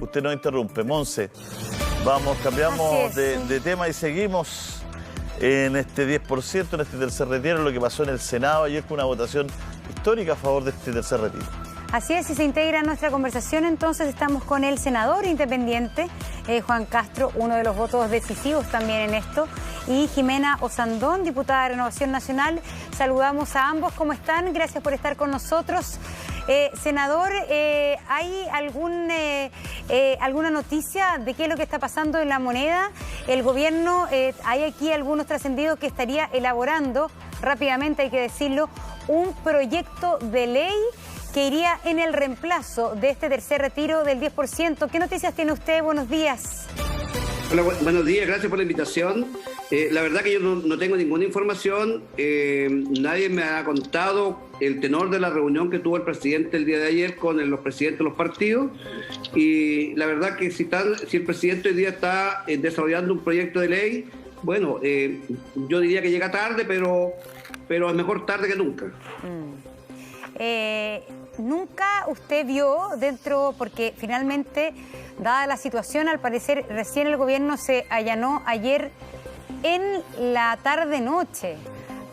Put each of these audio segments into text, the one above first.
usted nos interrumpe. Monse, cambiamos de tema y seguimos en este 10%, en este tercer retiro, lo que pasó en el Senado ayer con una votación histórica a favor de este tercer retiro. Así es, y se integra a nuestra conversación, entonces estamos con el senador independiente, Juan Castro, uno de los votos decisivos también en esto, y Jimena Osandón, diputada de Renovación Nacional. Saludamos a ambos, ¿cómo están? Gracias por estar con nosotros. Senador, ¿hay alguna noticia de qué es lo que está pasando en la moneda? El gobierno, hay aquí algunos trascendidos que estaría elaborando, rápidamente hay que decirlo, un proyecto de ley que iría en el reemplazo de este tercer retiro del 10%. ¿Qué noticias tiene usted? Buenos días. Hola, buenos días, gracias por la invitación. La verdad que yo no tengo ninguna información, nadie me ha contado el tenor de la reunión que tuvo el presidente el día de ayer con los presidentes de los partidos, y la verdad que si el presidente hoy día está desarrollando un proyecto de ley, bueno, yo diría que llega tarde, pero es mejor tarde que nunca. ¿Nunca usted vio dentro, porque finalmente, dada la situación, al parecer recién el gobierno se allanó ayer en la tarde-noche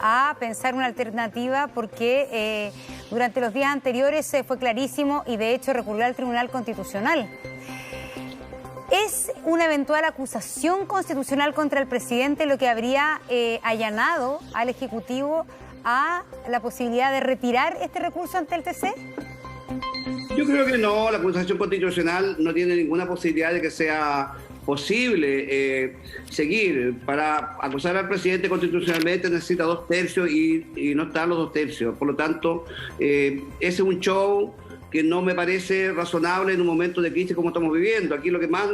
a pensar una alternativa, porque durante los días anteriores fue clarísimo y de hecho recurrió al Tribunal Constitucional? ¿Es una eventual acusación constitucional contra el presidente lo que habría allanado al Ejecutivo a la posibilidad de retirar este recurso ante el TC? Yo creo que no, la acusación constitucional no tiene ninguna posibilidad de que sea posible seguir. Para acusar al presidente constitucionalmente necesita 2 tercios y no están los 2 tercios. Por lo tanto, ese es un show que no me parece razonable en un momento de crisis como estamos viviendo. Aquí lo que más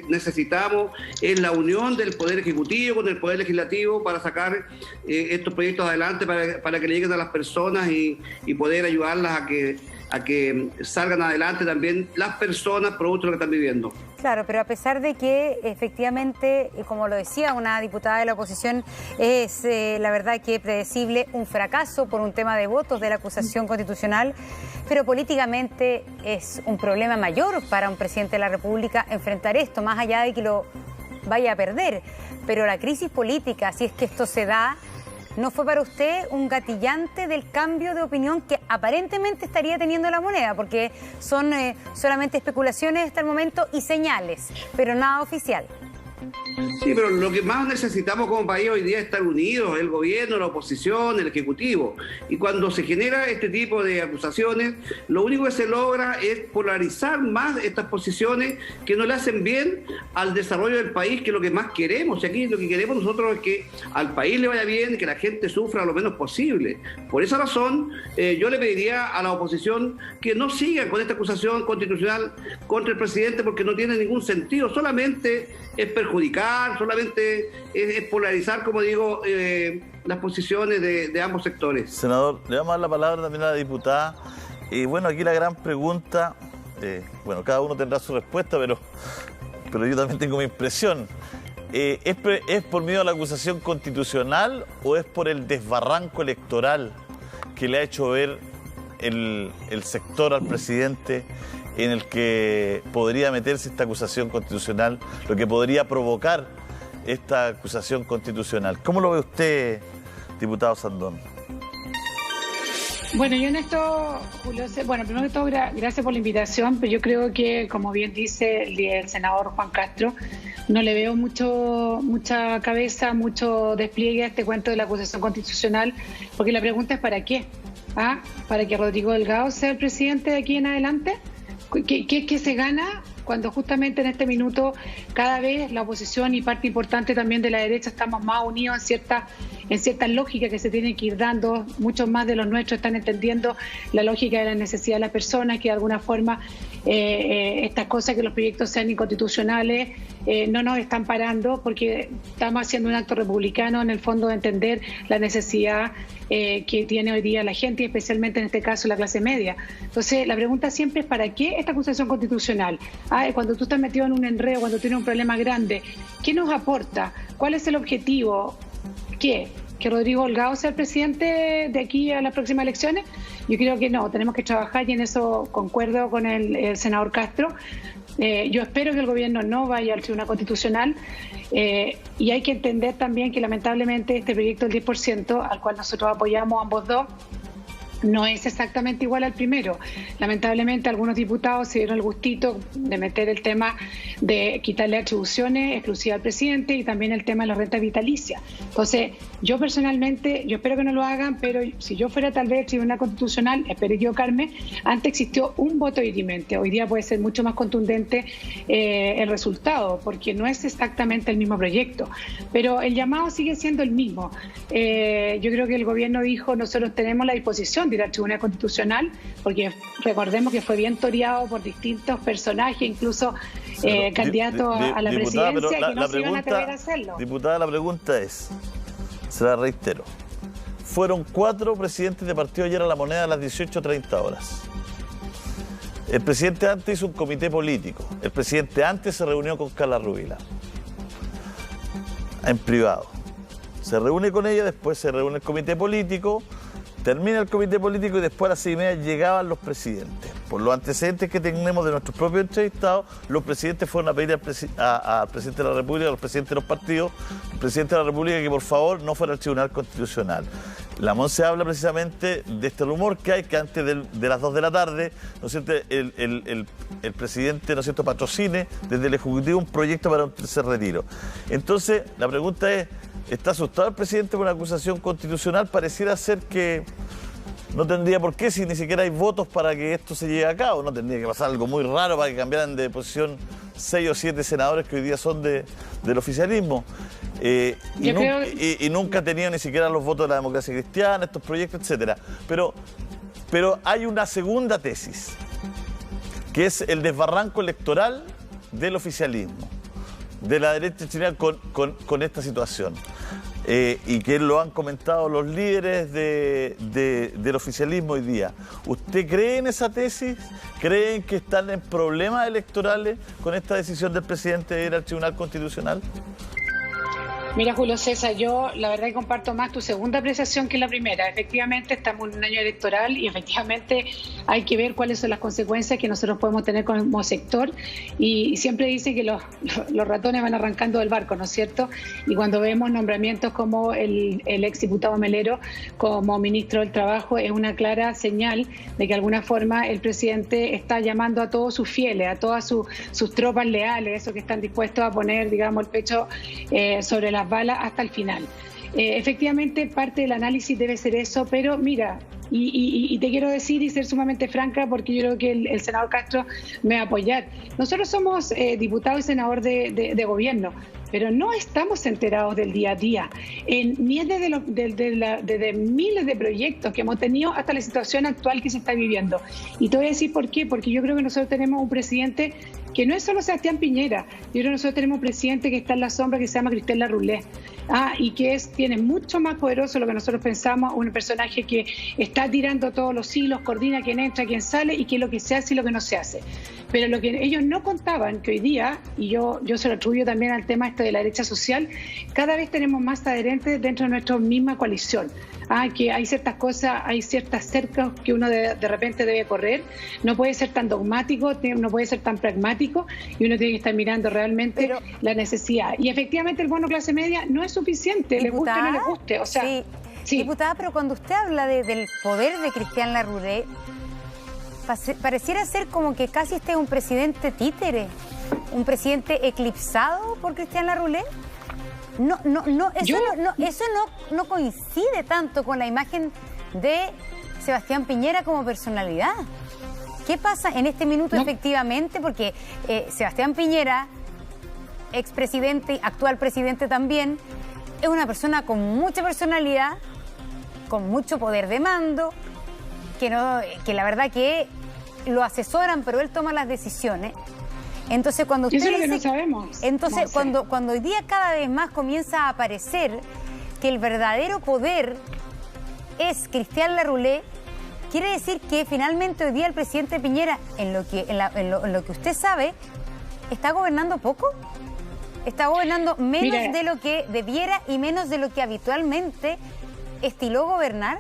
necesitamos es la unión del Poder Ejecutivo con el Poder Legislativo para sacar estos proyectos adelante, para que le lleguen a las personas y poder ayudarlas a que salgan adelante también las personas producto de lo que están viviendo. Claro, pero a pesar de que efectivamente, como lo decía una diputada de la oposición, es la verdad que predecible un fracaso por un tema de votos de la acusación constitucional, pero políticamente es un problema mayor para un presidente de la República enfrentar esto, más allá de que lo vaya a perder. Pero la crisis política, si es que esto se da, ¿no fue para usted un gatillante del cambio de opinión que aparentemente estaría teniendo la moneda? Porque son solamente especulaciones hasta el momento y señales, pero nada oficial. Sí, pero lo que más necesitamos como país hoy día es estar unidos, el gobierno, la oposición, el Ejecutivo. Y cuando se genera este tipo de acusaciones, lo único que se logra es polarizar más estas posiciones que no le hacen bien al desarrollo del país, que es lo que más queremos. Y aquí lo que queremos nosotros es que al país le vaya bien y que la gente sufra lo menos posible. Por esa razón, yo le pediría a la oposición que no siga con esta acusación constitucional contra el presidente, porque no tiene ningún sentido, solamente es perjudicar, solamente es polarizar, como digo, las posiciones de ambos sectores. Senador, le vamos a dar la palabra también a la diputada. Y bueno, aquí la gran pregunta, bueno, cada uno tendrá su respuesta, pero yo también tengo mi impresión. ¿Es por miedo a la acusación constitucional o es por el desbarranco electoral que le ha hecho ver el sector al presidente, en el que podría meterse esta acusación constitucional, lo que podría provocar esta acusación constitucional? ¿Cómo lo ve usted, diputado Osandón? Bueno, yo en esto, Julio, primero que todo, gracias por la invitación, pero yo creo que, como bien dice el senador Juan Castro, no le veo mucha cabeza, mucho despliegue a este cuento de la acusación constitucional, porque la pregunta es ¿para qué? ¿Para que Rodrigo Delgado sea el presidente de aquí en adelante? ¿Qué se gana cuando justamente en este minuto cada vez la oposición y parte importante también de la derecha estamos más unidos en ciertas lógicas que se tienen que ir dando? Muchos más de los nuestros están entendiendo la lógica de la necesidad de las personas, que de alguna forma estas cosas, que los proyectos sean inconstitucionales, no nos están parando, porque estamos haciendo un acto republicano en el fondo de entender la necesidad que tiene hoy día la gente, y especialmente en este caso la clase media. Entonces la pregunta siempre es ¿para qué esta acusación constitucional? Cuando tú estás metido en un enredo, cuando tienes un problema grande, ¿qué nos aporta? ¿Cuál es el objetivo? ¿Qué? ¿Que Rodrigo Delgado sea el presidente de aquí a las próximas elecciones? Yo creo que no, tenemos que trabajar, y en eso concuerdo con el senador Castro, Yo espero que el gobierno no vaya al Tribunal Constitucional y hay que entender también que lamentablemente este proyecto del 10%, al cual nosotros apoyamos ambos dos, no es exactamente igual al primero. Lamentablemente algunos diputados se dieron el gustito de meter el tema de quitarle atribuciones exclusivas al presidente y también el tema de la renta vitalicia. Entonces, yo personalmente, yo espero que no lo hagan, pero si yo fuera tal vez el Tribunal Constitucional, espero equivocarme, antes existió un voto dirimente. Hoy día puede ser mucho más contundente el resultado, porque no es exactamente el mismo proyecto. Pero el llamado sigue siendo el mismo. Yo creo que el gobierno dijo, nosotros tenemos la disposición de ir al Tribunal Constitucional, porque recordemos que fue bien toreado por distintos personajes, incluso candidatos a la presidencia, que no se iban a atrever a hacerlo. Diputada, la pregunta es, se la reitero, fueron 4 presidentes de partido ayer a La Moneda a las 18:30 horas. El presidente antes hizo un comité político, el presidente antes se reunió con Carla Rubilar, en privado. Se reúne con ella, después se reúne el comité político, termina el comité político y después a las 6:30 llegaban los presidentes. Por los antecedentes que tenemos de nuestros propios entrevistados, los presidentes fueron a pedir al presidente de la República, a los presidentes de los partidos, al presidente de la República que por favor no fuera al Tribunal Constitucional. La Monse habla precisamente de este rumor que hay, que antes de las 2 de la tarde, ¿no es cierto?, el presidente, ¿no es cierto?, patrocine desde el Ejecutivo un proyecto para un tercer retiro. Entonces, la pregunta es, ¿está asustado el presidente por una acusación constitucional? Pareciera ser que no tendría por qué, si ni siquiera hay votos para que esto se lleve a cabo. No tendría que pasar algo muy raro para que cambiaran de posición 6 o 7 senadores que hoy día son del oficialismo. Y nunca ha tenido ni siquiera los votos de la democracia cristiana, estos proyectos, etcétera. Pero hay una segunda tesis, que es el desbarranco electoral del oficialismo, de la derecha chilena con esta situación. Y que lo han comentado los líderes del oficialismo hoy día. ¿Usted cree en esa tesis? ¿Creen que están en problemas electorales con esta decisión del presidente de ir al Tribunal Constitucional? Mira, Julio César, yo la verdad que comparto más tu segunda apreciación que la primera. Efectivamente, estamos en un año electoral y efectivamente hay que ver cuáles son las consecuencias que nosotros podemos tener como sector. Y siempre dice que los ratones van arrancando del barco, ¿no es cierto? Y cuando vemos nombramientos como el exdiputado Melero como ministro del Trabajo, es una clara señal de que de alguna forma el presidente está llamando a todos sus fieles, a todas sus tropas leales, esos que están dispuestos a poner, digamos, el pecho sobre las balas hasta el final. Efectivamente, parte del análisis debe ser eso, pero mira, y te quiero decir y ser sumamente franca, porque yo creo que el senador Castro me va a apoyar. Nosotros somos diputados y senador de gobierno, pero no estamos enterados del día a día, ni es desde miles de proyectos que hemos tenido hasta la situación actual que se está viviendo. Y te voy a decir por qué, porque yo creo que nosotros tenemos un presidente que no es solo Sebastián Piñera. Yo creo que nosotros tenemos un presidente que está en la sombra, que se llama Cristian Larroulet, y que tiene mucho más poderoso de lo que nosotros pensamos, un personaje que está tirando todos los hilos, coordina quién entra, quién sale y qué es lo que se hace y lo que no se hace. Pero lo que ellos no contaban, que hoy día, y yo se lo atribuyo también al tema de la derecha social, cada vez tenemos más adherentes dentro de nuestra misma coalición. Que hay ciertas cosas, hay ciertas cercas que uno de repente debe correr, no puede ser tan dogmático, no puede ser tan pragmático, y uno tiene que estar mirando realmente la necesidad. Y efectivamente el bono clase media no es suficiente, le guste o no le guste. O sea, sí. Diputada, pero cuando usted habla del poder de Cristian Larroulet, pareciera ser como que casi este es un presidente títere, un presidente eclipsado por Cristian Larroulet. Eso no coincide tanto con la imagen de Sebastián Piñera como personalidad. ¿Qué pasa en este minuto efectivamente? Porque Sebastián Piñera, expresidente, actual presidente también, es una persona con mucha personalidad, con mucho poder de mando, que la verdad que lo asesoran, pero él toma las decisiones. Entonces, cuando usted eso es lo que no sabemos. Entonces, cuando hoy día cada vez más comienza a aparecer que el verdadero poder es Cristian Larroulet, quiere decir que finalmente hoy día el presidente Piñera, en lo que usted sabe, está gobernando poco, está gobernando menos de lo que debiera y menos de lo que habitualmente estiló gobernar.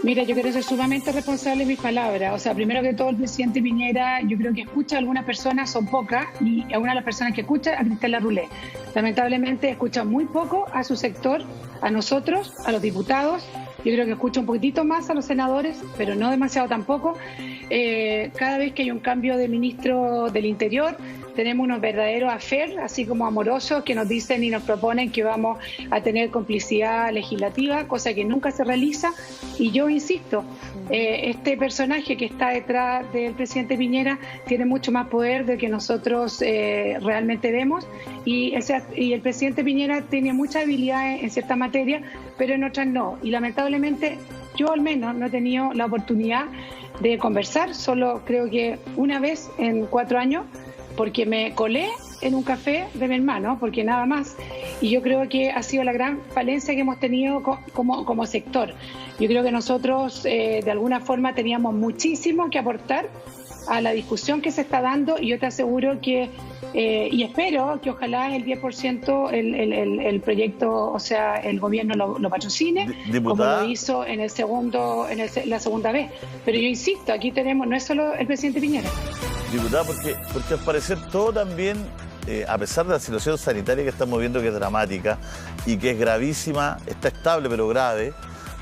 Mira, yo quiero ser sumamente responsable de mis palabras. O sea, primero que todo, el presidente Piñera, yo creo que escucha a algunas personas, son pocas, y a una de las personas que escucha, a Cristian Larroulet. Lamentablemente escucha muy poco a su sector, a nosotros, a los diputados. Yo creo que escucha un poquitito más a los senadores, pero no demasiado tampoco. Cada vez que hay un cambio de ministro del Interior, tenemos unos verdaderos affairs, así como amorosos, que nos dicen y nos proponen que vamos a tener complicidad legislativa, cosa que nunca se realiza. Y yo insisto, este personaje que está detrás del presidente Piñera tiene mucho más poder del que nosotros realmente vemos. Y el presidente Piñera tiene muchas habilidades en ciertas materias, pero en otras no. Y lamentablemente yo al menos no he tenido la oportunidad de conversar, solo creo que una vez en 4 años, porque me colé en un café de mi hermano, porque nada más. Y yo creo que ha sido la gran falencia que hemos tenido como sector. Yo creo que nosotros de alguna forma teníamos muchísimo que aportar a la discusión que se está dando, y yo te aseguro que, y espero que ojalá el 10% el proyecto, o sea, el gobierno lo patrocine, como lo hizo en la segunda vez. Pero yo insisto, aquí tenemos, no es solo el presidente Piñera. Diputada, porque al parecer todo también, a pesar de la situación sanitaria que estamos viendo, que es dramática y que es gravísima, está estable pero grave,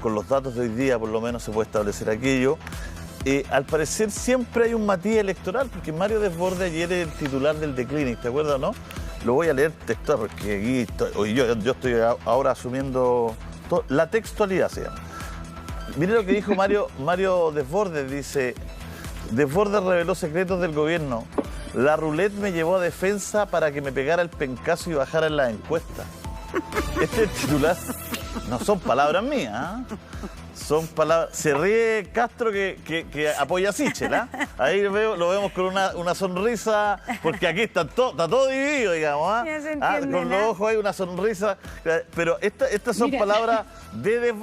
con los datos de hoy día por lo menos se puede establecer aquello, al parecer siempre hay un matiz electoral, porque Mario Desbordes ayer es el titular del The Clinic, ¿te acuerdas, no? Lo voy a leer textual, porque aquí yo estoy ahora asumiendo la textualidad, se llama. Mire lo que dijo Mario Desbordes, dice: Desbordes reveló secretos del gobierno. Larroulet me llevó a defensa para que me pegara el pencazo y bajara en la encuesta. Este es el titular. No son palabras mías, ¿eh? Son palabras. Se ríe Castro que apoya a Sichel, ¿eh? Ahí lo vemos con una sonrisa, porque aquí está todo dividido, digamos, ¿eh? Con los ojos hay una sonrisa. Pero estas son palabras de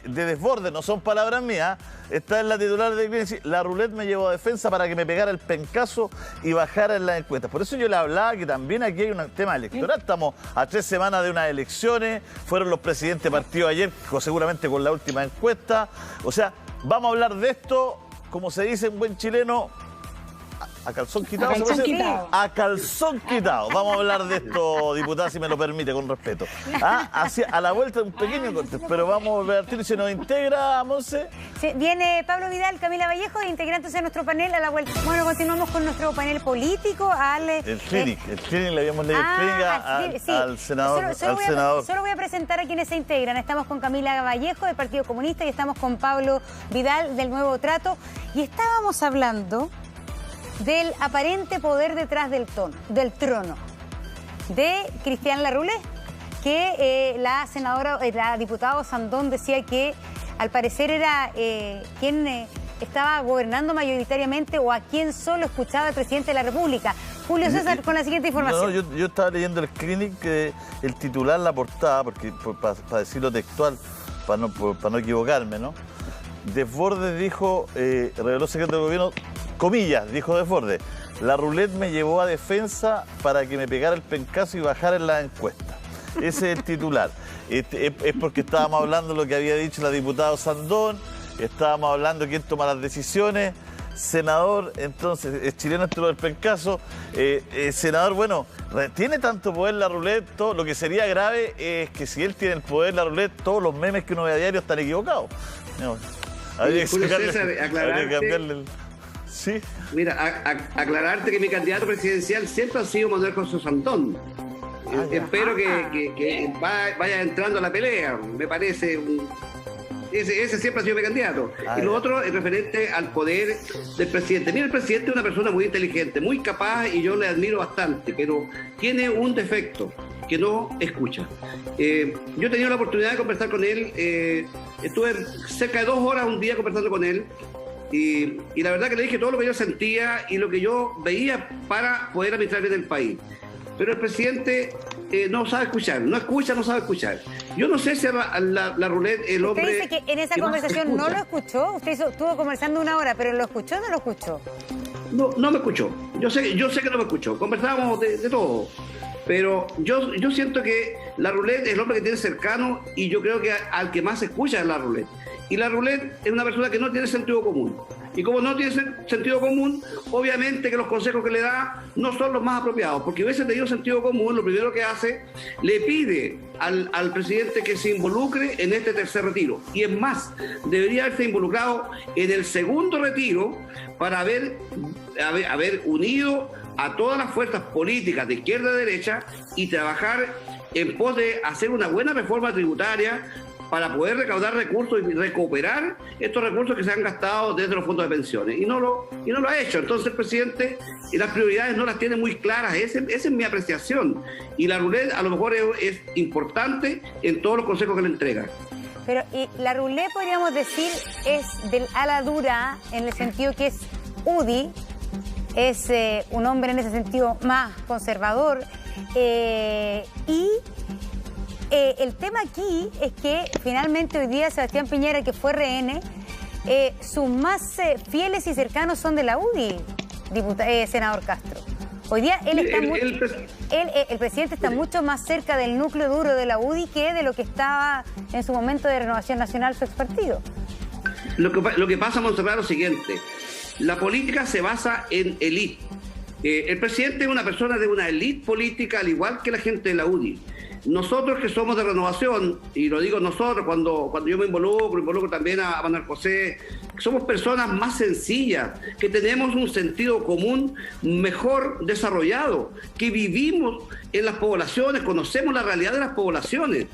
Desbordes, no son palabras mías. Esta es la titular de Iglesia. Larroulet me llevó a defensa para que me pegara el pencazo y bajara en las encuestas. Por eso yo le hablaba que también aquí hay un tema electoral. Estamos a 3 semanas de unas elecciones. Fueron los presidentes de partido ayer, seguramente con la última encuesta. O sea, vamos a hablar de esto, como se dice en buen chileno, a calzón quitado. A calzón quitado. A calzón quitado. Vamos a hablar de esto, diputada, si me lo permite, con respeto. A la vuelta de un pequeño corte, pero vamos a volver al tiro. ¿Se nos integra, Monse? Sí, viene Pablo Vidal, Camila Vallejo, integrantes de nuestro panel a la vuelta. Bueno, continuamos con nuestro panel político. El Clinic le habíamos leído el Clinic al senador. Solo voy a presentar a quienes se integran. Estamos con Camila Vallejo, del Partido Comunista, y estamos con Pablo Vidal, del Nuevo Trato. Y estábamos hablando del aparente poder detrás del trono de Cristian Larroulet, que la diputada Sandón decía que al parecer era quien estaba gobernando mayoritariamente, o a quien solo escuchaba el presidente de la República. Julio César, con la siguiente información. No, yo estaba leyendo el Clinic, el titular, la portada, porque para decirlo textual, para no equivocarme, ¿no? Desbordes dijo, reveló secreto del gobierno, comillas, dijo Desbordes: Larroulet me llevó a defensa para que me pegara el pencazo y bajara en las encuestas. Ese es el titular. Es porque estábamos hablando de lo que había dicho la diputada Sandón, estábamos hablando de quién toma las decisiones. Senador, entonces, es chileno esto del pencazo. Senador, bueno, tiene tanto poder Larroulet, lo que sería grave es que si él tiene el poder Larroulet, todos los memes que uno ve a diario están equivocados. No, habría que cambiarle. Sí. Mira, aclararte que mi candidato presidencial siempre ha sido Manuel José Sandón. Espero que vaya entrando a la pelea, me parece. Ese siempre ha sido mi candidato. Y lo otro es referente al poder del presidente. Mira, el presidente es una persona muy inteligente, muy capaz, y yo le admiro bastante, pero tiene un defecto, que no escucha. Yo he tenido la oportunidad de conversar con él, estuve cerca de 2 horas un día conversando con él, y la verdad que le dije todo lo que yo sentía y lo que yo veía para poder administrar bien el país. Pero el presidente no sabe escuchar, no sabe escuchar. Yo no sé si Larroulet, el hombre... ¿Usted dice que en esa conversación no lo escuchó? Usted estuvo conversando 1 hora, pero ¿lo escuchó o no lo escuchó? No me escuchó. Yo sé que no me escuchó. Conversábamos de todo. Pero yo siento que Larroulet es el hombre que tiene cercano, y yo creo que al que más escucha es Larroulet. Y la Roulette es una persona que no tiene sentido común. Y como no tiene sentido común, obviamente que los consejos que le da no son los más apropiados, porque hubiese tenido sentido común, lo primero que hace, le pide al presidente que se involucre en este tercer retiro. Y es más, debería haberse involucrado en el segundo retiro para haber unido a todas las fuerzas políticas de izquierda a derecha y trabajar en pos de hacer una buena reforma tributaria para poder recaudar recursos y recuperar estos recursos que se han gastado desde los fondos de pensiones. Y no lo ha hecho. Entonces el presidente las prioridades no las tiene muy claras. Esa es mi apreciación. Y la Roulette a lo mejor es importante en todos los consejos que le entrega. Pero y la Roulette, podríamos decir, es del ala dura en el sentido que es UDI, es un hombre en ese sentido más conservador. El tema aquí es que finalmente hoy día Sebastián Piñera, que fue rehén, sus más fieles y cercanos son de la UDI, senador Castro. Hoy día él está el presidente está mucho más cerca del núcleo duro de la UDI que de lo que estaba en su momento de Renovación Nacional, su expartido. Lo que pasa, Montserrat, es lo siguiente. La política se basa en élite. El presidente es una persona de una élite política, al igual que la gente de la UDI. Nosotros que somos de Renovación, y lo digo nosotros, cuando yo me involucro también a Manuel José, somos personas más sencillas, que tenemos un sentido común mejor desarrollado, que vivimos en las poblaciones, conocemos la realidad de las poblaciones.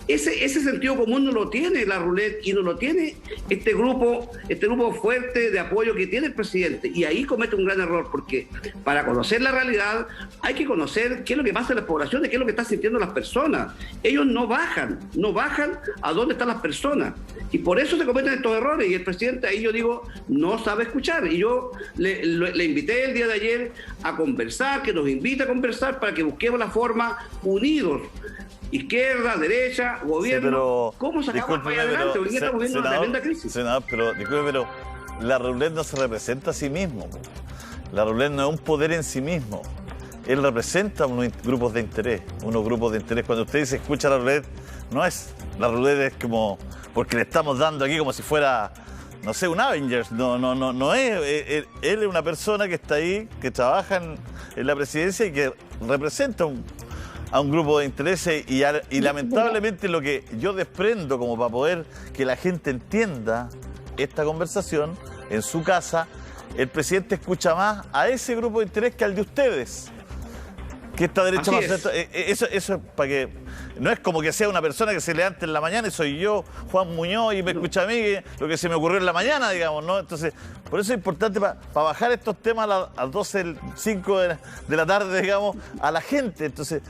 Ese sentido común no lo tiene la Roulette y no lo tiene este grupo fuerte de apoyo que tiene el presidente. Y ahí comete un gran error, porque para conocer la realidad hay que conocer qué es lo que pasa en las poblaciones, qué es lo que están sintiendo las personas. Ellos no bajan a dónde están las personas. Y por eso se cometen estos errores. Y el presidente ahí, yo digo, no sabe escuchar. Y yo le invité el día de ayer a conversar, que nos invite a conversar para que busquemos la forma unidos. Izquierda, derecha, gobierno, sí, ¿cómo sacamos para adelante? Hoy día estamos viendo una tremenda crisis. Senador, pero la Roulette no se representa a sí mismo. La Roulette no es un poder en sí mismo. Él representa unos grupos de interés. Cuando usted dice escucha la Roulette, la Roulette es como, porque le estamos dando aquí como si fuera, no sé, un Avengers. No es. Él es una persona que está ahí, que trabaja en la presidencia y que representa a un grupo de intereses y lamentablemente lo que yo desprendo como para poder que la gente entienda esta conversación en su casa, el presidente escucha más a ese grupo de interés que al de ustedes. Que esta derecha más... Eso es para que... No es como que sea una persona que se levante en la mañana y soy yo, Juan Muñoz, y me escucha a mí lo que se me ocurrió en la mañana, digamos, ¿no? Entonces, por eso es importante para bajar estos temas a las 12, 5 de la tarde, digamos, a la gente. Entonces,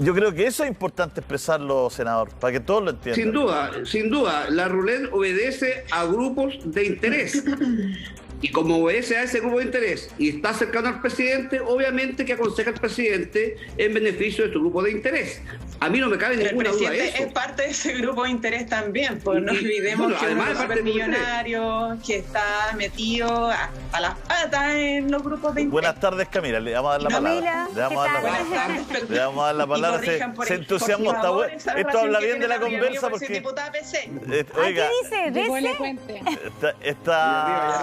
yo creo que eso es importante expresarlo, senador, para que todos lo entiendan. Sin duda, la Roulette obedece a grupos de interés. Y como obedece a ese grupo de interés y está cercano al presidente, obviamente que aconseja al presidente en beneficio de su grupo de interés. A mí no me cabe ninguna duda de eso. El presidente es parte de ese grupo de interés también, pues no olvidemos que es un supermillonario que está metido a las patas en los grupos de interés. Buenas tardes, Camila. Le vamos a dar la palabra. Le vamos a dar la palabra. Se entusiasmó. Esto habla bien de la conversa porque... Oiga, ¿qué dice? Está...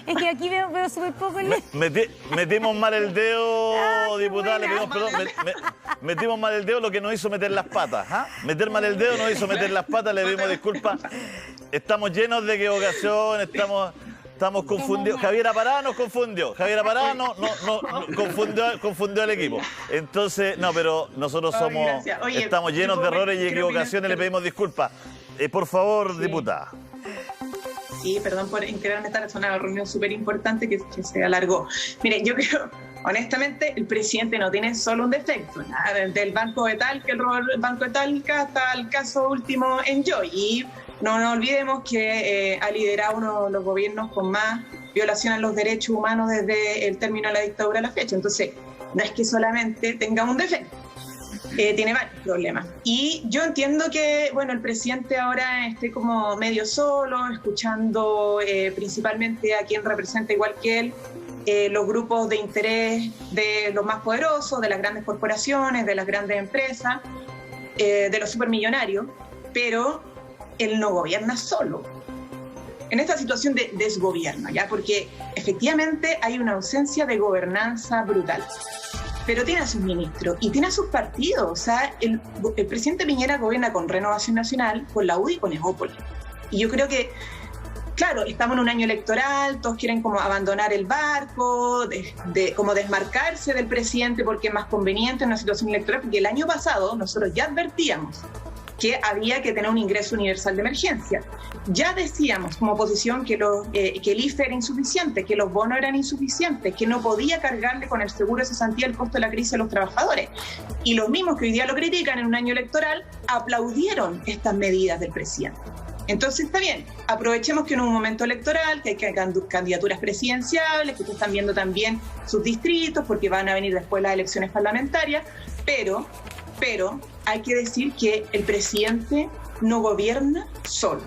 Es que aquí veo súper poco el... Metimos mal el dedo, diputada, le pedimos perdón. Metimos mal el dedo, lo que nos hizo meter las patas. Meter mal el dedo nos hizo meter las patas, le pedimos disculpas. Estamos llenos de equivocación, estamos confundidos. Javier Apará nos confundió. Javier Apará no confundió al equipo. Entonces, no, pero nosotros estamos llenos de errores y equivocaciones, le pedimos disculpas. Por favor, diputada. Sí, perdón por quererme estar, es una reunión súper importante que se alargó. Mire, yo creo, honestamente, el presidente no tiene solo un defecto, desde el Banco de Talca, el Banco de Talca, hasta el caso último en Joy. Y no nos olvidemos que ha liderado uno de los gobiernos con más violación a los derechos humanos desde el término de la dictadura a la fecha. Entonces, no es que solamente tenga un defecto. Tiene varios problemas. Y yo entiendo que, bueno, el presidente ahora esté como medio solo, escuchando principalmente a quien representa igual que él, los grupos de interés de los más poderosos, de las grandes corporaciones, de las grandes empresas, de los supermillonarios, pero él no gobierna solo. en esta situación de desgobierno, ¿ya? Porque efectivamente hay una ausencia de gobernanza brutal. Pero tiene a sus ministros y tiene a sus partidos. O sea, el presidente Piñera gobierna con Renovación Nacional, con la UDI y con Evópolis. Y yo creo que, claro, estamos en un año electoral, todos quieren como abandonar el barco, como desmarcarse del presidente porque es más conveniente en una situación electoral, porque el año pasado nosotros ya advertíamos que había que tener un ingreso universal de emergencia. Ya decíamos como oposición que el IFE era insuficiente, que los bonos eran insuficientes, que no podía cargarle con el seguro de cesantía el costo de la crisis a los trabajadores. Y los mismos que hoy día lo critican en un año electoral aplaudieron estas medidas del presidente. Entonces está bien, aprovechemos que en un momento electoral, que hay candidaturas presidenciales, que ustedes están viendo también sus distritos, porque van a venir después las elecciones parlamentarias, pero hay que decir que el presidente no gobierna solo.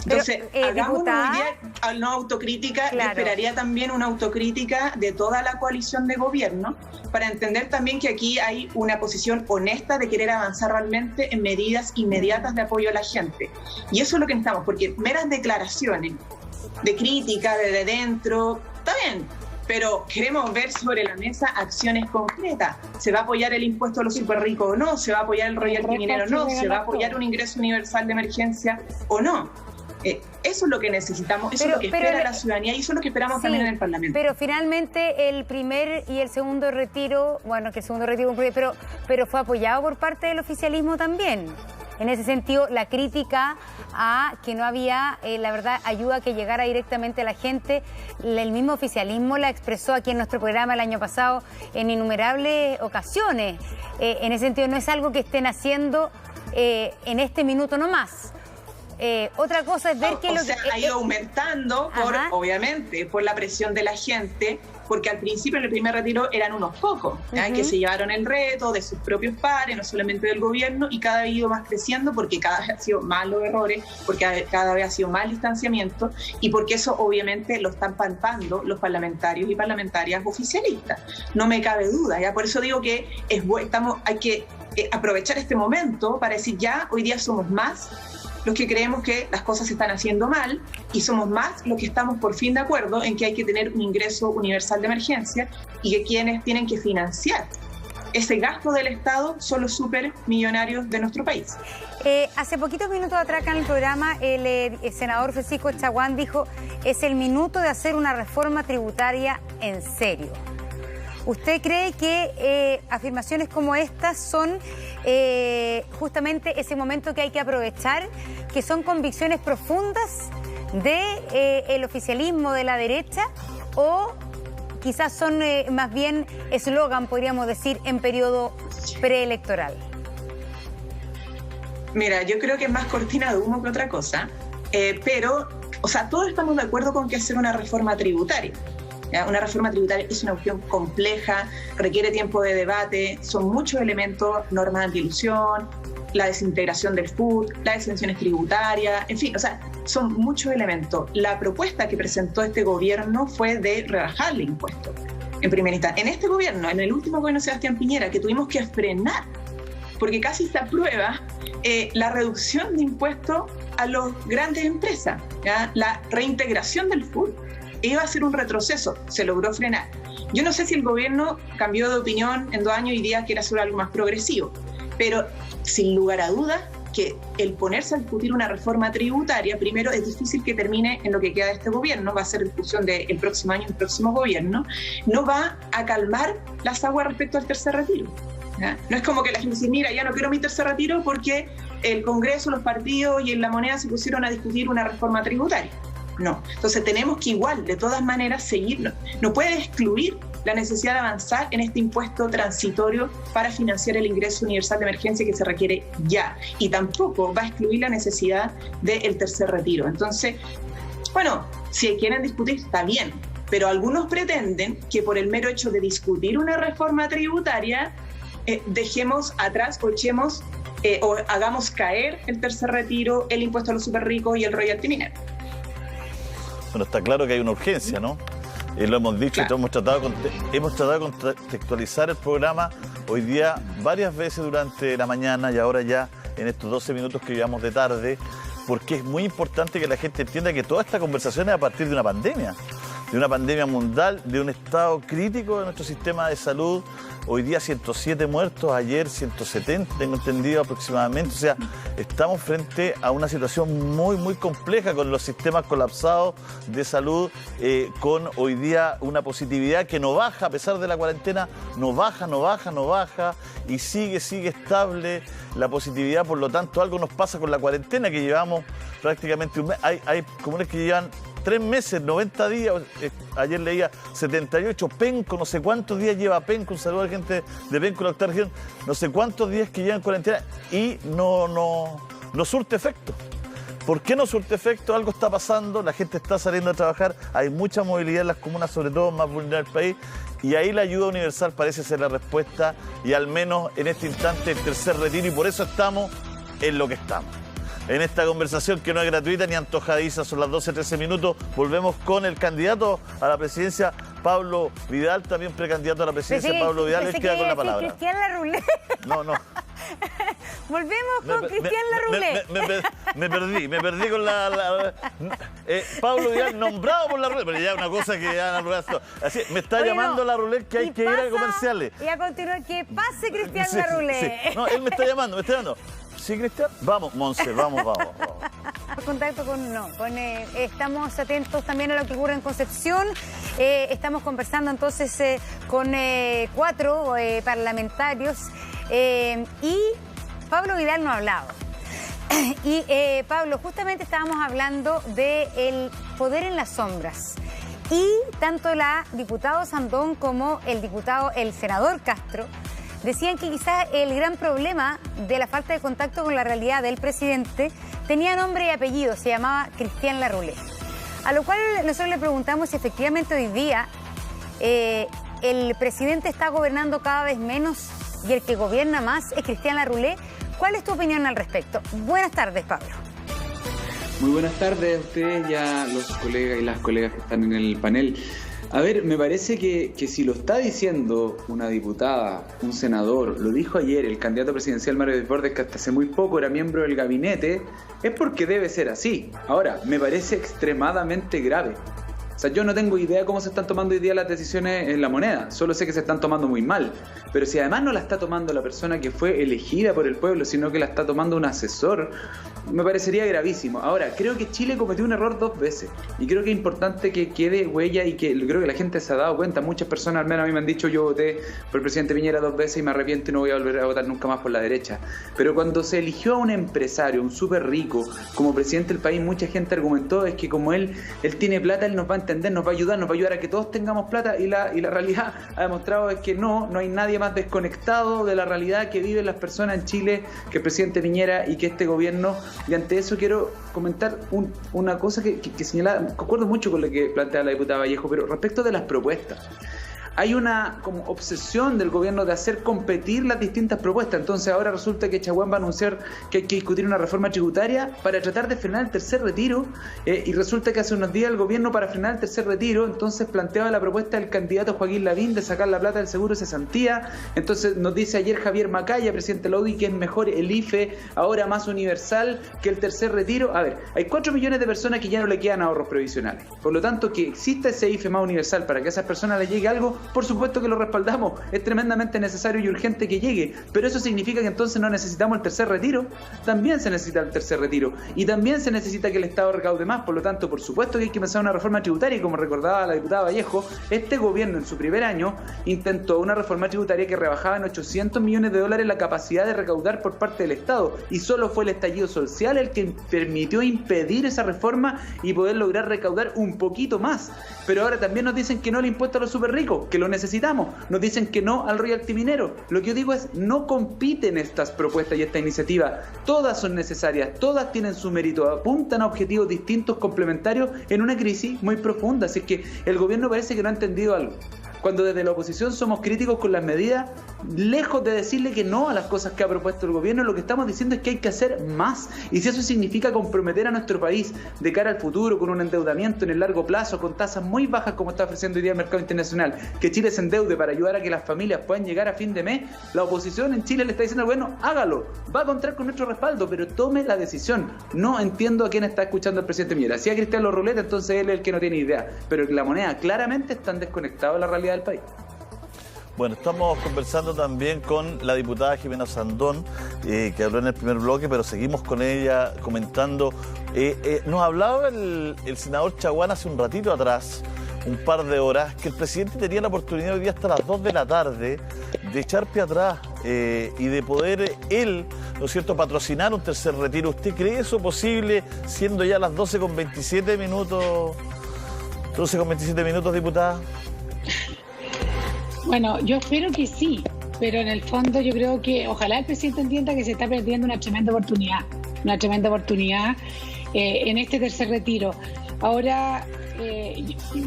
Entonces, hagamos hoy día una autocrítica, claro. Esperaría también una autocrítica de toda la coalición de gobierno para entender también que aquí hay una posición honesta de querer avanzar realmente en medidas inmediatas de apoyo a la gente. Y eso es lo que necesitamos, porque meras declaraciones de crítica desde dentro, está bien, pero queremos ver sobre la mesa acciones concretas. ¿Se va a apoyar el impuesto a los super ricos o no? ¿Se va a apoyar el royalty minero o no? ¿Se va a apoyar un ingreso universal de emergencia o no? Eso es lo que necesitamos, eso es lo que espera la ciudadanía y eso es lo que esperamos también en el Parlamento. Pero finalmente el primer y el segundo retiro, bueno, que el segundo retiro, pero fue apoyado por parte del oficialismo también. En ese sentido, la crítica a que no había, la verdad, ayuda que llegara directamente a la gente, el mismo oficialismo la expresó aquí en nuestro programa el año pasado en innumerables ocasiones. En ese sentido, no es algo que estén haciendo en este minuto nomás. Otra cosa es ver que ha ido aumentando, obviamente, por la presión de la gente, porque al principio en el primer retiro eran unos pocos, que se llevaron el reto de sus propios pares, no solamente del gobierno, y cada vez ha ido más creciendo porque cada vez ha sido más los errores, porque cada vez ha sido más el distanciamiento, y porque eso obviamente lo están palpando los parlamentarios y parlamentarias oficialistas. No me cabe duda, ¿ya? Por eso digo que hay que aprovechar este momento para decir ya, hoy día somos más los que creemos que las cosas se están haciendo mal y somos más los que estamos por fin de acuerdo en que hay que tener un ingreso universal de emergencia y que quienes tienen que financiar ese gasto del Estado son los supermillonarios de nuestro país. Hace poquitos minutos atrás acá en el programa el senador Francisco Chaguán dijo: es el minuto de hacer una reforma tributaria en serio. ¿Usted cree que afirmaciones como estas son justamente ese momento que hay que aprovechar, que son convicciones profundas del oficialismo de la derecha, o quizás son más bien eslogan, podríamos decir, en periodo preelectoral? Mira, yo creo que es más cortina de humo que otra cosa, pero, o sea, todos estamos de acuerdo con que hacer una reforma tributaria. ¿Ya? Una reforma tributaria es una cuestión compleja, requiere tiempo de debate, son muchos elementos, normas anti-ilusión, la desintegración del FUT, las exenciones tributarias, en fin, o sea, son muchos elementos. La propuesta que presentó este gobierno fue de rebajarle impuestos en primera instancia. En este gobierno, en el último gobierno de Sebastián Piñera, que tuvimos que frenar, porque casi se aprueba la reducción de impuestos a las grandes empresas, ¿ya? La reintegración del FUT iba a ser un retroceso, se logró frenar. Yo no sé si el gobierno cambió de opinión en 2 años y diría que era sobre algo más progresivo, pero sin lugar a dudas que el ponerse a discutir una reforma tributaria, primero es difícil que termine en lo que queda de este gobierno, va a ser discusión del próximo año, el próximo gobierno, no va a calmar las aguas respecto al tercer retiro. ¿Ya? No es como que la gente dice, mira, ya no quiero mi tercer retiro porque el Congreso, los partidos y en La Moneda se pusieron a discutir una reforma tributaria. No, entonces tenemos que igual, de todas maneras, seguirlo. No puede excluir la necesidad de avanzar en este impuesto transitorio para financiar el ingreso universal de emergencia que se requiere ya. Y tampoco va a excluir la necesidad del tercer retiro. Entonces, bueno, si quieren discutir, está bien, pero algunos pretenden que por el mero hecho de discutir una reforma tributaria, dejemos atrás o echemos o hagamos caer el tercer retiro, el impuesto a los superricos y el royalty minero. Bueno, está claro que hay una urgencia, ¿no? Lo hemos dicho, claro. hemos tratado de contextualizar el programa hoy día varias veces durante la mañana y ahora ya en estos 12 minutos que llevamos de tarde, porque es muy importante que la gente entienda que toda esta conversación es a partir de una pandemia mundial, de un estado crítico de nuestro sistema de salud. Hoy día 107 muertos, ayer 170, tengo entendido aproximadamente. O sea, estamos frente a una situación muy, muy compleja con los sistemas colapsados de salud, con hoy día una positividad que no baja, a pesar de la cuarentena, no baja, y sigue estable la positividad. Por lo tanto, algo nos pasa con la cuarentena, que llevamos prácticamente un mes. Hay comunes que llevan 3 meses, 90 días, ayer leía 78, Penco, no sé cuántos días lleva Penco, un saludo a la gente de Penco, la octava región, no sé cuántos días que llevan cuarentena y no surte efecto. ¿Por qué no surte efecto? Algo está pasando, la gente está saliendo a trabajar, hay mucha movilidad en las comunas, sobre todo más vulnerables del país, y ahí la ayuda universal parece ser la respuesta, y al menos en este instante el tercer retiro, y por eso estamos en lo que estamos. En esta conversación que no es gratuita ni antojadiza, son las 12:13 minutos. Volvemos con el candidato a la presidencia, Pablo Vidal, también precandidato a la presidencia. Pablo Vidal les queda con la palabra. Cristian Larroulet. No. Volvemos con Cristian Larroulet. Me perdí con Pablo Vidal nombrado por Larroulet, pero ya es una cosa que ya así, me está llamando Larroulet que hay que ir a comerciales. Y a continuar, que pase Cristian Larroulet. Sí. No, él me está llamando. ¿Sí, Cristian? Vamos, Monse, vamos. Contacto estamos atentos también a lo que ocurre en Concepción. Estamos conversando entonces con 4 parlamentarios y Pablo Vidal no ha hablado. Y Pablo, justamente estábamos hablando del poder en las sombras. Y tanto la diputada Osandón como el senador Castro decían que quizás el gran problema de la falta de contacto con la realidad del presidente tenía nombre y apellido, se llamaba Cristian Larroulet. A lo cual nosotros le preguntamos si efectivamente hoy día el presidente está gobernando cada vez menos y el que gobierna más es Cristian Larroulet. ¿Cuál es tu opinión al respecto? Buenas tardes, Pablo. Muy buenas tardes a ustedes y a los colegas y las colegas que están en el panel. A ver, me parece que si lo está diciendo una diputada, un senador, lo dijo ayer el candidato presidencial Mario Desbordes, que hasta hace muy poco era miembro del gabinete, es porque debe ser así. Ahora, me parece extremadamente grave. O sea, yo no tengo idea cómo se están tomando hoy día las decisiones en La Moneda, solo sé que se están tomando muy mal. Pero si además no la está tomando la persona que fue elegida por el pueblo, sino que la está tomando un asesor, me parecería gravísimo. Ahora, creo que Chile cometió un error 2 veces y creo que es importante que quede huella y que creo que la gente se ha dado cuenta. Muchas personas, al menos a mí me han dicho, yo voté por el presidente Piñera 2 veces y me arrepiento y no voy a volver a votar nunca más por la derecha. Pero cuando se eligió a un empresario, un súper rico, como presidente del país, mucha gente argumentó es que como él tiene plata, él nos va a entender, nos va a ayudar a que todos tengamos plata, y la realidad ha demostrado es que no hay nadie más desconectado de la realidad que viven las personas en Chile que el presidente Piñera y que este gobierno. Y ante eso quiero comentar una cosa que señalaba, concuerdo mucho con lo que plantea la diputada Vallejo, pero respecto de las propuestas. Hay una como obsesión del gobierno de hacer competir las distintas propuestas. Entonces ahora resulta que Chaguán va a anunciar que hay que discutir una reforma tributaria para tratar de frenar el tercer retiro, y resulta que hace unos días el gobierno, para frenar el tercer retiro, entonces planteaba la propuesta del candidato Joaquín Lavín de sacar la plata del seguro de cesantía. Entonces nos dice ayer Javier Macaya, presidente de la UDI, que es mejor el IFE ahora más universal que el tercer retiro. A ver, hay 4 millones de personas que ya no le quedan ahorros previsionales. Por lo tanto, que exista ese IFE más universal para que a esas personas les llegue algo, por supuesto que lo respaldamos, es tremendamente necesario y urgente que llegue, pero eso significa que entonces no necesitamos el tercer retiro. También se necesita el tercer retiro y también se necesita que el Estado recaude más. Por lo tanto, por supuesto que hay que pensar una reforma tributaria, y como recordaba la diputada Vallejo, este gobierno en su primer año intentó una reforma tributaria que rebajaba en $800 millones la capacidad de recaudar por parte del Estado, y solo fue el estallido social el que permitió impedir esa reforma y poder lograr recaudar un poquito más. Pero ahora también nos dicen que no el impuesto a los súper ricos, que lo necesitamos. Nos dicen que no al royalty minero. Lo que yo digo es, no compiten estas propuestas y esta iniciativa. Todas son necesarias, todas tienen su mérito, apuntan a objetivos distintos, complementarios, en una crisis muy profunda. Así que el gobierno parece que no ha entendido algo. cuando desde la oposición somos críticos con las medidas, lejos de decirle que no a las cosas que ha propuesto el gobierno, lo que estamos diciendo es que hay que hacer más. Y si eso significa comprometer a nuestro país de cara al futuro con un endeudamiento en el largo plazo, con tasas muy bajas como está ofreciendo hoy día el mercado internacional, que Chile se endeude para ayudar a que las familias puedan llegar a fin de mes, la oposición en Chile le está diciendo, bueno, hágalo, va a contar con nuestro respaldo, pero tome la decisión. No entiendo a quién está escuchando el presidente Piñera. Si a Cristiano Ruleta, entonces él es el que no tiene idea, pero la moneda claramente están desconectados de la realidad del país. Bueno, estamos conversando también con la diputada Jimena Osandón, que habló en el primer bloque, pero seguimos con ella comentando. Nos hablaba el senador Chaguán hace un ratito atrás, un par de horas, que el presidente tenía la oportunidad hoy día hasta las 2 de la tarde de echar pie atrás y de poder él, ¿no es cierto?, patrocinar un tercer retiro. ¿Usted cree eso posible siendo ya las 12:27 minutos? 12:27 minutos, diputada. Bueno, yo espero que sí, pero en el fondo yo creo que ojalá el presidente entienda que se está perdiendo una tremenda oportunidad en este tercer retiro. Ahora,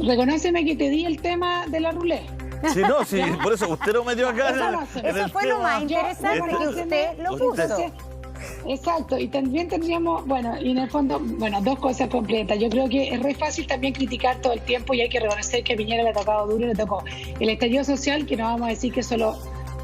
reconóceme que te di el tema de la ruleta. Sí, no, sí, por eso usted lo metió acá. Eso fue lo más interesante, que usted lo puso. Exacto, y también tendríamos, y en el fondo, dos cosas completas. Yo creo que es re fácil también criticar todo el tiempo y hay que reconocer que a Piñera le ha tocado duro, le tocó el estallido social, que no vamos a decir que solo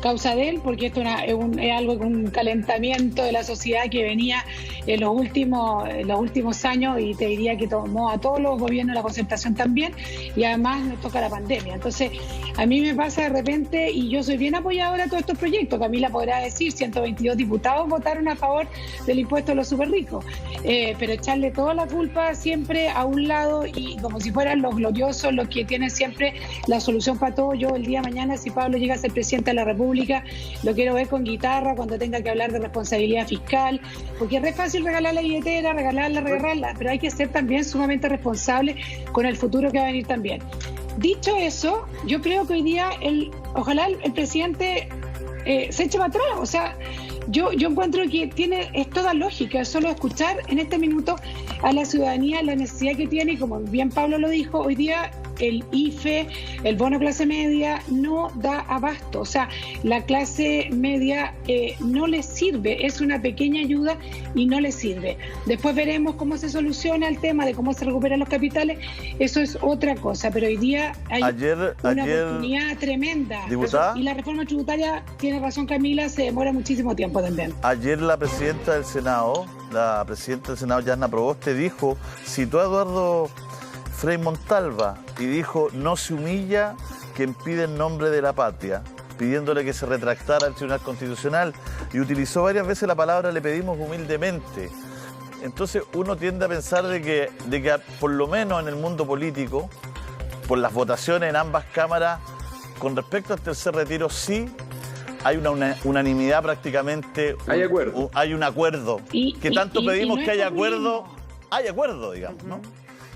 causa de él, porque esto es algo, un calentamiento de la sociedad que venía en los últimos años, y te diría que tomó a todos los gobiernos la concertación también, y además nos toca la pandemia. Entonces, a mí me pasa de repente, y yo soy bien apoyadora de todos estos proyectos. Camila podrá decir, 122 diputados votaron a favor del impuesto a los súper ricos, pero echarle toda la culpa siempre a un lado y como si fueran los gloriosos los que tienen siempre la solución para todo. Yo el día de mañana, si Pablo llega a ser presidente de la República, lo quiero ver con guitarra cuando tenga que hablar de responsabilidad fiscal, porque es re fácil regalar la billetera, regalarla, pero hay que ser también sumamente responsable con el futuro que va a venir también. Dicho eso, yo creo que hoy día ojalá el presidente se eche para atrás. O sea, yo encuentro que es toda lógica, es solo escuchar en este minuto a la ciudadanía la necesidad que tiene, y como bien Pablo lo dijo, hoy día el IFE, el bono clase media, no da abasto. O sea, la clase media no le sirve, es una pequeña ayuda y no le sirve. Después veremos cómo se soluciona el tema de cómo se recuperan los capitales, eso es otra cosa, pero hoy día hay una oportunidad tremenda. ¿Diputada? Y la reforma tributaria, tiene razón Camila, se demora muchísimo tiempo también. Ayer la presidenta del Senado, Yana Proboste, citó a Eduardo Frei Montalva y dijo: no se humilla quien pide en nombre de la patria, pidiéndole que se retractara al Tribunal Constitucional, y utilizó varias veces la palabra "le pedimos humildemente". Entonces uno tiende a pensar de que por lo menos en el mundo político, por las votaciones en ambas cámaras, con respecto al tercer retiro, sí hay una unanimidad prácticamente. Hay acuerdo. Hay un acuerdo. Que tanto pedimos que haya acuerdo. Hay acuerdo, digamos, ¿no?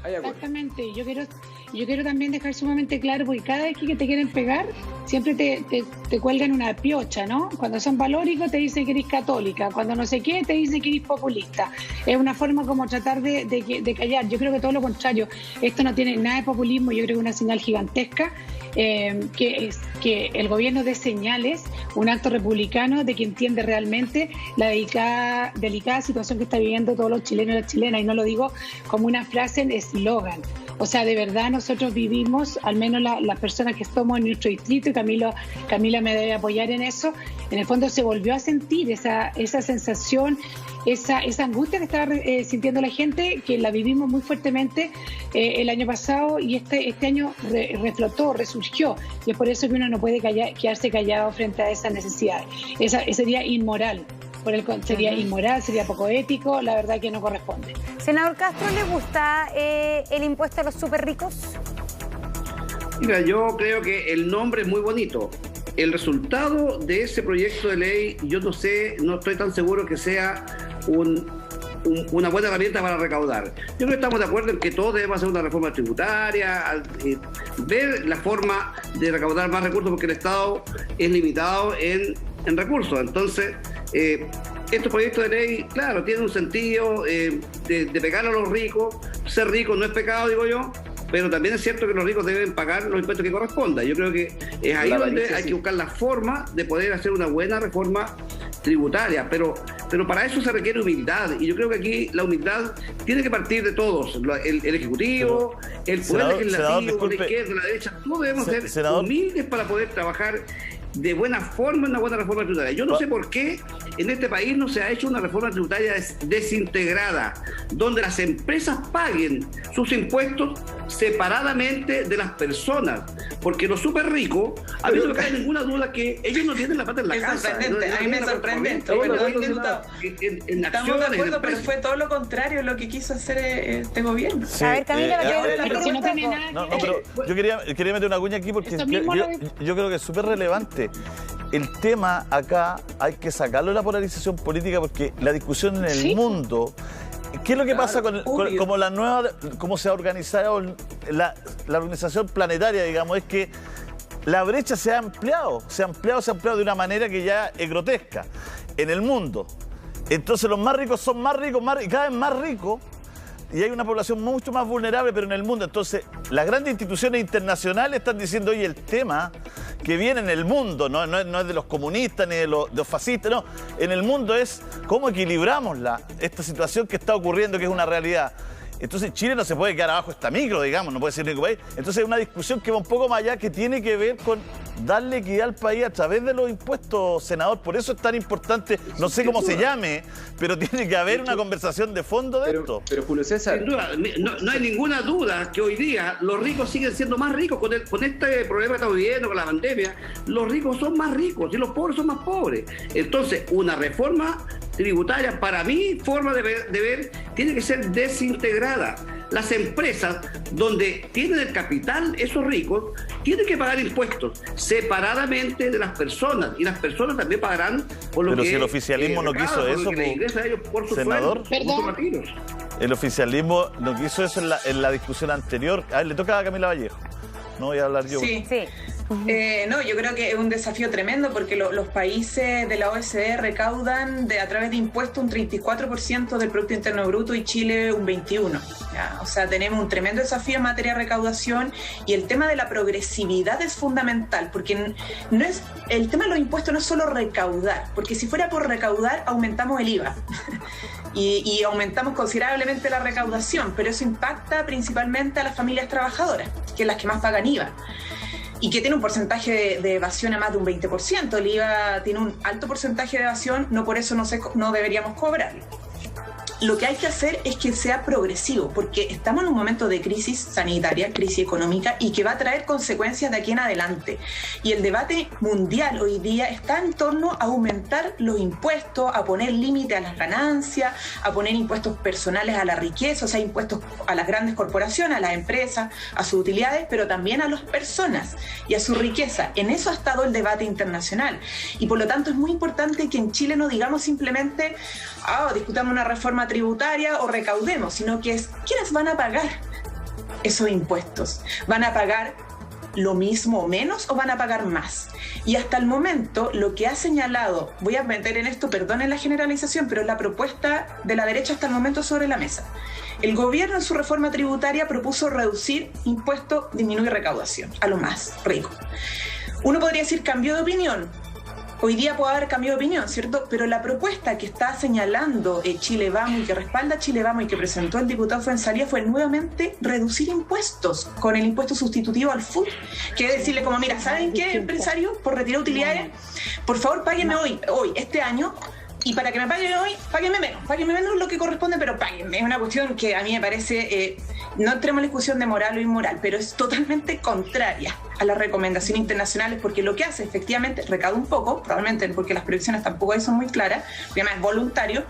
Exactamente, yo quiero también dejar sumamente claro, porque cada vez que te quieren pegar, siempre te cuelgan una piocha, ¿no? Cuando son valóricos te dicen que eres católica, cuando no sé qué te dicen que eres populista. Es una forma como tratar de callar. Yo creo que todo lo contrario, esto no tiene nada de populismo, yo creo que es una señal gigantesca, que es que el gobierno dé señales, un acto republicano de que entiende realmente la delicada situación que está viviendo todos los chilenos y las chilenas, y no lo digo como una frase en eslogan. O sea, de verdad nosotros vivimos, al menos las personas que estamos en nuestro distrito, y Camila me debe apoyar en eso, en el fondo se volvió a sentir esa sensación, esa angustia que estaba sintiendo la gente, que la vivimos muy fuertemente el año pasado, y este año reflotó, resurgió, y es por eso que uno no puede quedarse callado frente a esas necesidades. Sería inmoral. Sería inmoral, sería poco ético, la verdad que no corresponde. Senador Castro, ¿le gusta el impuesto a los súper ricos? Mira, yo creo que el nombre es muy bonito. El resultado de ese proyecto de ley, yo no estoy tan seguro que sea una buena herramienta para recaudar. Yo creo que estamos de acuerdo en que todos debemos hacer una reforma tributaria, ver la forma de recaudar más recursos, porque el Estado es limitado en recursos. Entonces, estos proyectos de ley, claro, tienen un sentido de pegar a los ricos. Ser rico no es pecado, digo yo, pero también es cierto que los ricos deben pagar los impuestos que correspondan. Yo creo que es ahí donde hay que buscar la forma de poder hacer una buena reforma tributaria, pero para eso se requiere humildad, y yo creo que aquí la humildad tiene que partir de todos, el Ejecutivo, el Poder Legislativo, la izquierda, la derecha, todos debemos ser humildes para poder trabajar de buena forma una buena reforma tributaria. Yo no sé por qué en este país no se ha hecho una reforma tributaria desintegrada, donde las empresas paguen sus impuestos separadamente de las personas, porque los súper ricos, a mí no me cae ninguna duda que ellos no tienen la pata en la casa. A mí me sorprende. Estamos de acuerdo, pero fue todo lo contrario lo que quiso hacer este gobierno. Sí, a ver, Camila, yo quería meter una cuña aquí porque yo creo que es súper relevante. El tema acá hay que sacarlo de la polarización política, porque la discusión en el mundo, ¿qué es lo que pasa como la nueva, cómo se ha organizado la organización planetaria, digamos? Es que la brecha se ha ampliado de una manera que ya es grotesca en el mundo. Entonces los más ricos son más ricos, cada vez más ricos, y hay una población mucho más vulnerable, pero en el mundo. Entonces, las grandes instituciones internacionales están diciendo, oye, el tema que viene en el mundo, no es de los comunistas ni de los fascistas, no. En el mundo es cómo equilibramos esta situación que está ocurriendo, que es una realidad. Entonces Chile no se puede quedar abajo esta micro, digamos, no puede ser ningún país. Entonces es una discusión que va un poco más allá, que tiene que ver con darle equidad al país a través de los impuestos, senador. Por eso es tan importante, no sé cómo se llame, pero tiene que haber una conversación de fondo de esto. Pero Julio César... Sin duda, no hay ninguna duda que hoy día los ricos siguen siendo más ricos. Con este problema que estamos viviendo, con la pandemia, los ricos son más ricos y los pobres son más pobres. Entonces, una reforma tributaria, para mi forma de ver, tiene que ser desintegrada. Las empresas donde tienen el capital, esos ricos, tienen que pagar impuestos separadamente de las personas, y las personas también pagarán por lo que... Pero si el oficialismo no quiso eso, senador, el oficialismo no quiso eso en la discusión anterior. A ver, le toca a Camila Vallejo. No voy a hablar yo. Sí. No, yo creo que es un desafío tremendo, porque los países de la OECD recaudan a través de impuestos un 34% del Producto Interno Bruto, y Chile un 21%. ¿Ya? O sea, tenemos un tremendo desafío en materia de recaudación, y el tema de la progresividad es fundamental, porque el tema de los impuestos no es solo recaudar, porque si fuera por recaudar aumentamos el IVA. Y aumentamos considerablemente la recaudación, pero eso impacta principalmente a las familias trabajadoras, que es las que más pagan IVA, y que tiene un porcentaje de evasión a más de un 20%. El IVA tiene un alto porcentaje de evasión, no por eso no deberíamos cobrarlo. Lo que hay que hacer es que sea progresivo, porque estamos en un momento de crisis sanitaria, crisis económica, y que va a traer consecuencias de aquí en adelante. Y el debate mundial hoy día está en torno a aumentar los impuestos, a poner límite a las ganancias, a poner impuestos personales a la riqueza, o sea, impuestos a las grandes corporaciones, a las empresas, a sus utilidades, pero también a las personas y a su riqueza. En eso ha estado el debate internacional. Y por lo tanto es muy importante que en Chile no digamos simplemente, discutamos una reforma tributaria o recaudemos, sino que es ¿quiénes van a pagar esos impuestos? ¿Van a pagar lo mismo o menos, o van a pagar más? Y hasta el momento lo que ha señalado, voy a meter en esto, perdonen la generalización, pero es la propuesta de la derecha hasta el momento sobre la mesa. El gobierno en su reforma tributaria propuso reducir impuestos, disminuir recaudación a lo más rico. Uno podría decir cambio de opinión. Hoy día puede haber cambio de opinión, ¿cierto? Pero la propuesta que está señalando Chile Vamos, y que respalda Chile Vamos, y que presentó el diputado Fuenzalía, fue nuevamente reducir impuestos con el impuesto sustitutivo al food. Que es decirle como, mira, ¿saben qué, empresario? Por retirar utilidades, por favor, páguenme hoy, este año, y para que me paguen hoy, páguenme menos lo que corresponde, pero páguenme. Es una cuestión que a mí me parece, no entremos en la discusión de moral o inmoral, pero es totalmente contraria a las recomendaciones internacionales, porque lo que hace efectivamente recauda un poco, probablemente porque las proyecciones tampoco ahí son muy claras, porque además es voluntario,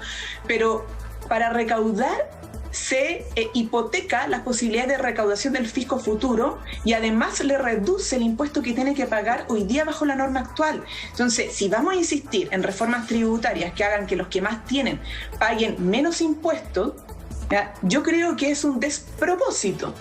pero para recaudar se hipoteca las posibilidades de recaudación del fisco futuro, y además le reduce el impuesto que tiene que pagar hoy día bajo la norma actual. Entonces, si vamos a insistir en reformas tributarias que hagan que los que más tienen paguen menos impuestos, yo creo que es un despropósito.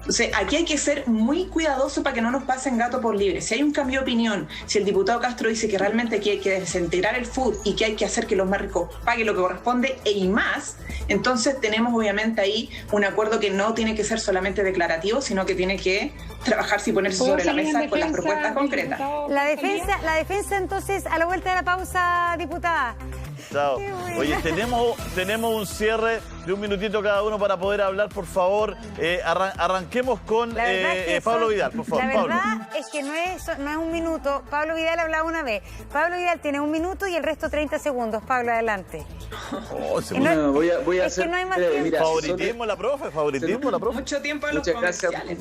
Entonces, aquí hay que ser muy cuidadoso para que no nos pasen gato por liebre. Si hay un cambio de opinión, si el diputado Castro dice que realmente aquí hay que desintegrar el food y que hay que hacer que los más ricos paguen lo que corresponde y más, entonces tenemos obviamente ahí un acuerdo que no tiene que ser solamente declarativo, sino que tiene que trabajarse y ponerse sobre la mesa con las propuestas concretas. La defensa entonces, a la vuelta de la pausa, diputada. Chao. Oye, tenemos un cierre de un minutito cada uno para poder hablar, por favor. Arranquemos con Pablo Vidal, por favor. La verdad es que no es un minuto. Pablo Vidal hablaba una vez. Pablo Vidal tiene 1 minuto y el resto 30 segundos. Pablo, adelante. Voy a hacer... que no hay más tiempo. Mira, favoritismo la profe. Mucho tiempo en los comerciales.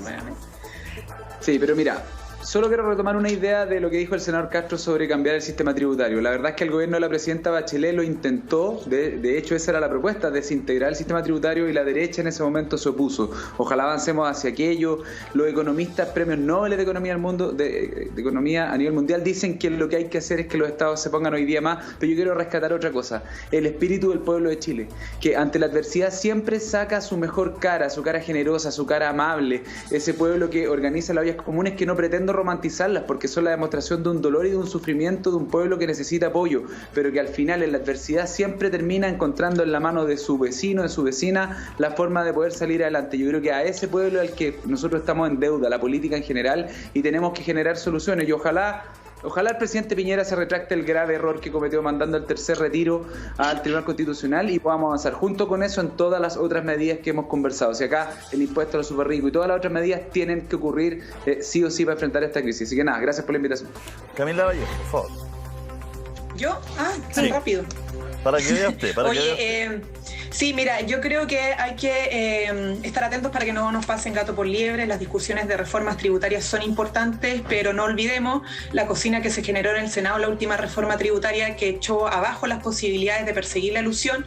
Sí, pero mira... Solo quiero retomar una idea de lo que dijo el senador Castro sobre cambiar el sistema tributario. La verdad es que el gobierno de la presidenta Bachelet lo intentó, de hecho esa era la propuesta, desintegrar el sistema tributario y la derecha en ese momento se opuso. Ojalá avancemos hacia aquello. Los economistas, premios Nobel de economía al mundo, de economía a nivel mundial, dicen que lo que hay que hacer es que los estados se pongan hoy día más, pero yo quiero rescatar otra cosa, el espíritu del pueblo de Chile, que ante la adversidad siempre saca su mejor cara, su cara generosa, su cara amable, ese pueblo que organiza las ollas comunes, que no pretendo romantizarlas porque son la demostración de un dolor y de un sufrimiento de un pueblo que necesita apoyo, pero que al final en la adversidad siempre termina encontrando en la mano de su vecino, de su vecina, la forma de poder salir adelante. Yo creo que a ese pueblo al que nosotros estamos en deuda, la política en general, y tenemos que generar soluciones, y ojalá el presidente Piñera se retracte el grave error que cometió mandando el tercer retiro al Tribunal Constitucional y podamos avanzar junto con eso en todas las otras medidas que hemos conversado. O sea, acá el impuesto a los súper ricos y todas las otras medidas tienen que ocurrir sí o sí para enfrentar esta crisis. Así que nada, gracias por la invitación. Camila Valle, por favor. ¿Yo? Tan rápido. Para que vea usted. Sí, mira, yo creo que hay que estar atentos para que no nos pasen gato por liebre. Las discusiones de reformas tributarias son importantes, pero no olvidemos la cocina que se generó en el Senado, la última reforma tributaria que echó abajo las posibilidades de perseguir la elusión.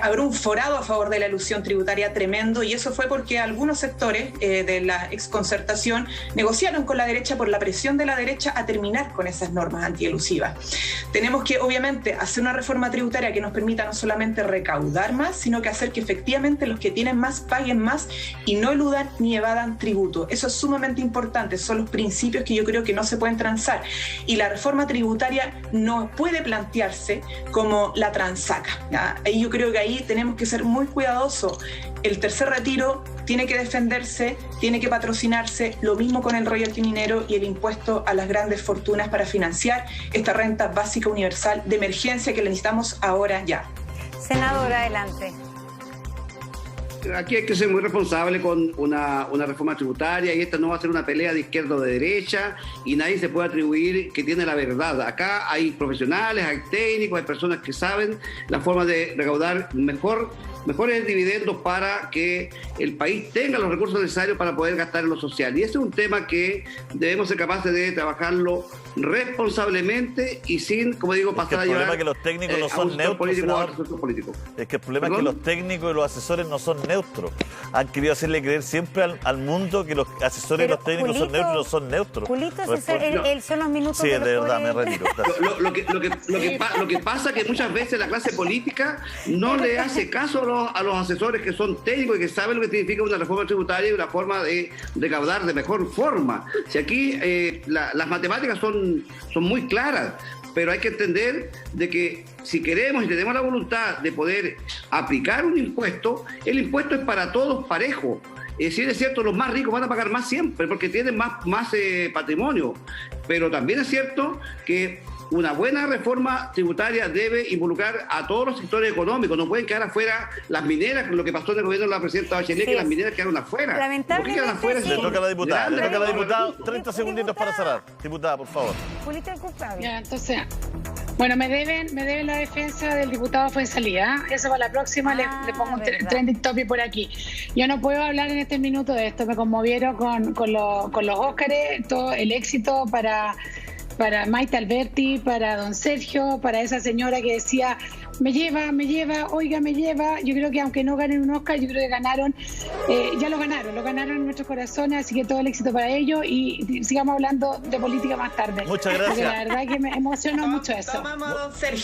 Habrá un forado a favor de la elusión tributaria tremendo, y eso fue porque algunos sectores de la exconcertación negociaron con la derecha por la presión de la derecha a terminar con esas normas antielusivas. Tenemos que, obviamente, hacer una reforma tributaria que nos permita no solamente recaudar más, sino que hacer que efectivamente los que tienen más paguen más y no eludan ni evadan tributo. Eso es sumamente importante, son los principios que yo creo que no se pueden transar, y la reforma tributaria no puede plantearse como la transaca, ¿ya? Y yo creo que ahí tenemos que ser muy cuidadosos. El tercer retiro tiene que defenderse, tiene que patrocinarse, lo mismo con el royalty minero y el impuesto a las grandes fortunas para financiar esta renta básica universal de emergencia que la necesitamos ahora ya. Senadora, adelante. Aquí hay que ser muy responsable con una reforma tributaria, y esta no va a ser una pelea de izquierda o de derecha, y nadie se puede atribuir que tiene la verdad. Acá hay profesionales, hay técnicos, hay personas que saben la forma de recaudar mejores dividendos para que el país tenga los recursos necesarios para poder gastar en lo social. Y ese es un tema que debemos ser capaces de trabajarlo responsablemente y sin, como digo, pasar a llevar a que los técnicos no son neutros. Es que el problema es que los técnicos y los asesores no son neutros. Han querido hacerle creer siempre al mundo que los asesores y los técnicos son neutros, no son neutros. Julito, son los minutos. Sí, de verdad, me retiro. Lo que pasa es que muchas veces la clase política no le hace caso a los asesores que son técnicos y que saben lo que significa una reforma tributaria y una forma de recaudar de mejor forma. Si aquí las matemáticas son muy claras, pero hay que entender de que si queremos y tenemos la voluntad de poder aplicar un impuesto, el impuesto es para todos parejo. Si es cierto, los más ricos van a pagar más siempre porque tienen más patrimonio, pero también es cierto que una buena reforma tributaria debe involucrar a todos los sectores económicos. No pueden quedar afuera las mineras, lo que pasó en el gobierno de la presidenta Bachelet, que las mineras quedaron afuera. Lamentablemente, quedan afuera. Le toca a la diputada. 30 segunditos para cerrar. Diputada, por favor. Julito, el culpable. Ya, entonces, bueno, me deben la defensa del diputado Fuenzalía. Eso para la próxima le pongo un trending topic por aquí. Yo no puedo hablar en este minuto de esto. Me conmovieron con los Óscares, todo el éxito para Maite Alberti, para don Sergio, para esa señora que decía me lleva, oiga, me lleva. Yo creo que aunque no ganen un Oscar, yo creo que ganaron, ya lo ganaron en nuestros corazones, así que todo el éxito para ellos, y sigamos hablando de política más tarde. Muchas gracias. Porque la verdad que me emocionó mucho eso. Tomamos a don Sergio.